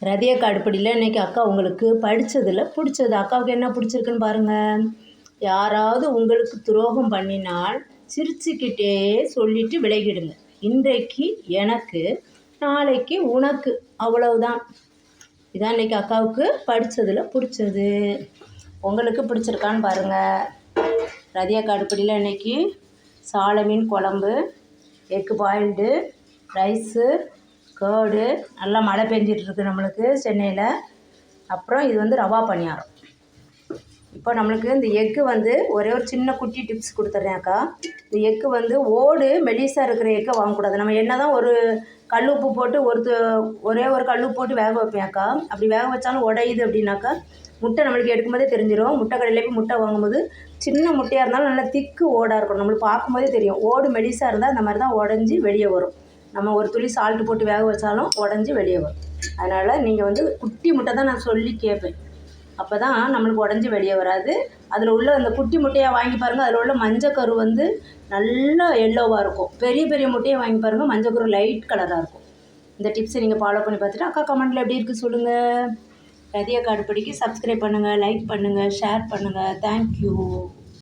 ரதியக்கா அடுப்படியில் இன்றைக்கி அக்கா உங்களுக்கு படித்ததில் பிடிச்சது அக்காவுக்கு என்ன பிடிச்சிருக்குன்னு பாருங்கள். யாராவது உங்களுக்கு துரோகம் பண்ணினால் சிரிச்சுக்கிட்டே சொல்லிட்டு விலகிடுங்க. இன்றைக்கு எனக்கு, நாளைக்கு உனக்கு, அவ்வளவுதான். இதான் இன்றைக்கி அக்காவுக்கு படித்ததில் பிடிச்சது. உங்களுக்கு பிடிச்சிருக்கான்னு பாருங்கள். ரதியக்கா அடுப்படியில் இன்றைக்கி சால மீன் குழம்பு, எக்கு பாயில்டு, ரைஸு, கேர்டு, நல்லா மழை பெஞ்சிட்ருக்கு நம்மளுக்கு சென்னையில். அப்புறம் இது வந்து ரவா பணியாரம். இப்போ நம்மளுக்கு இந்த எக்கு வந்து ஒரே ஒரு சின்ன குட்டி டிப்ஸ் கொடுத்துட்றேன் அக்கா. இந்த எக்கு வந்து ஓடு மெலிசாக இருக்கிற எக்கை வாங்கக்கூடாது. நம்ம என்ன தான் ஒரு கல் உப்பு போட்டு ஒரே ஒரு கல் உப்பு போட்டு வேக வைப்பேன் அக்கா. அப்படி வேக வச்சாலும் உடையுது அப்படின்னாக்கா முட்டை நம்மளுக்கு எடுக்கும்போதே தெரிஞ்சிடும். முட்டை கடையில் போய் முட்டை வாங்கும்போது சின்ன முட்டையாக இருந்தாலும் நல்லா திக்கு ஓடாக இருக்கணும். நம்மளுக்கு பார்க்கும்போதே தெரியும். ஓடு மெலிசாக இருந்தால் அந்த மாதிரி தான் உடஞ்சி வெளியே வரும். நம்ம ஒரு துளி சால்ட்டு போட்டு வேக வச்சாலும் உடஞ்சி வெளியே வரும். அதனால் நீங்கள் வந்து குட்டி முட்டை தான் நான் சொல்லி கேட்பேன். அப்போ தான் நம்மளுக்கு உடஞ்சி வெளியே வராது. அதில் உள்ள அந்த குட்டி முட்டையாக வாங்கி பாருங்கள். அதில் உள்ள மஞ்சக்கரு வந்து நல்லா எல்லோவாக இருக்கும். பெரிய பெரிய முட்டையை வாங்கி பாருங்கள், மஞ்சக்கரு லைட் கலராக இருக்கும். இந்த டிப்ஸை நீங்கள் ஃபாலோ பண்ணி பார்த்துட்டு அக்கா கமெண்ட்டில் எப்படி இருக்குது சொல்லுங்கள். ரதியக்கா அடுப்படிக்கு சப்ஸ்கிரைப் பண்ணுங்கள், லைக் பண்ணுங்கள், ஷேர் பண்ணுங்கள். தேங்க்யூ.